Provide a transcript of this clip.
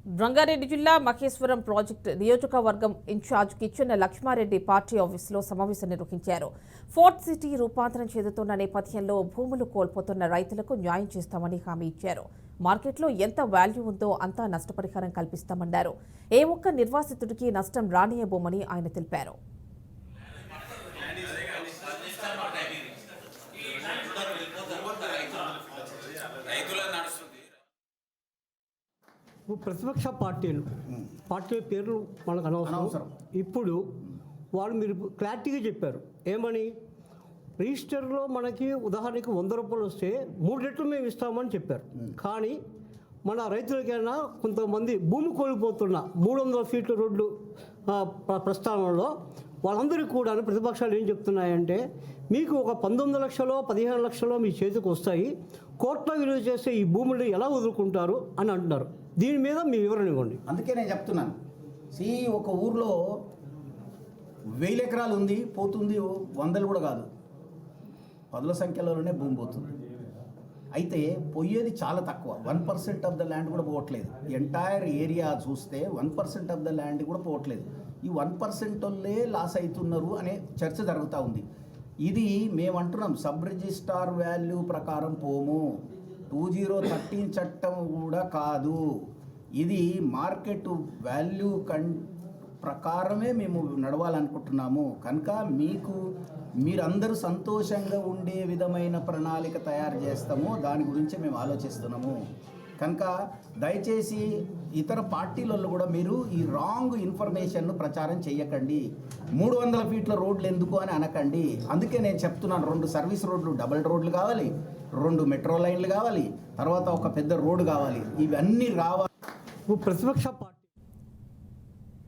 రంగారెడ్డి జిల్లా మహేశ్వరం ప్రాజెక్టు నియోజకవర్గం incharge Kichenna Lakshma Reddy party ఆఫీసులో సమావేశం నిర్వహించారు. ఫోర్త్ సిటీ రూపాంతరం చెందుతున్న నేపథ్యంలో భూములు కోల్పోతున్న రైతులకు న్యాయం చేస్తామని హామీ ఇచ్చారు. మార్కెట్లో ఎంత వాల్యూ ఉందో అంతా నష్టపరిహారం కల్పిస్తామన్నారు. ఏ ఒక్క నిర్వాసితుడికి నష్టం రానియబోమని ఆయన తెలిపారు. ప్రతిపక్ష పార్టీ పేర్లు మనకు అనవసరం. ఇప్పుడు వాళ్ళు మీరు క్లారిటీగా చెప్పారు. ఏమని? రిజిస్టర్లో మనకి ఉదాహరణకి 100 రూపాయలు వస్తే 3 రెట్లు మేము ఇస్తామని చెప్పారు. కానీ మన రైతులకైనా కొంతమంది భూమి కోల్పోతున్న 300 ఫీట్ల రోడ్లు ప్రస్థానంలో వాళ్ళందరికీ కూడా ప్రతిపక్షాలు ఏం చెప్తున్నాయంటే, మీకు ఒక 19 లక్షలో 15 లక్షలో మీ చేతికి వస్తాయి, కోట్ల విలువ చేస్తే ఈ భూములు ఎలా వదులుకుంటారు అని అంటున్నారు. దీని మీద మీ వివరణ ఇవ్వండి. అందుకే నేను చెప్తున్నాను. ఒక ఊర్లో 1000 ఎకరాలు ఉంది, పోతుంది 100 కూడా కాదు, 10ల సంఖ్యలోనే భూమి పోతుంది. అయితే పోయేది చాలా తక్కువ, 1% ఆఫ్ ద ల్యాండ్ కూడా పోవట్లేదు. ఎంటైర్ ఏరియా చూస్తే 1% ఆఫ్ ద ల్యాండ్ కూడా పోవట్లేదు. ఈ 1% వాళ్ళే లాస్ అవుతున్నారు అనే చర్చ జరుగుతూ ఉంది. ఇది మేమంటున్నాం, సబ్ రిజిస్టార్ వాల్యూ ప్రకారం పోము, 2013 చట్టం కూడా కాదు, ఇది మార్కెట్ వాల్యూ ప్రకారమే మేము నడవాలనుకుంటున్నాము. కనుక మీరందరూ సంతోషంగా ఉండే విధమైన ప్రణాళిక తయారు చేస్తాము, దాని గురించి మేము ఆలోచిస్తున్నాము. కనుక దయచేసి ఇతర పార్టీలలో కూడా మీరు ఈ రాంగ్ ఇన్ఫర్మేషన్ను ప్రచారం చేయకండి. 300 ఫీట్ల రోడ్లు ఎందుకు అని అనకండి. అందుకే నేను చెప్తున్నాను, 2 సర్వీస్ రోడ్లు, డబుల్ రోడ్లు కావాలి, 2 మెట్రో లైన్లు కావాలి, తర్వాత ఒక పెద్ద రోడ్డు కావాలి. ఇవన్నీ రావాలి. ప్రతిపక్ష పార్టీ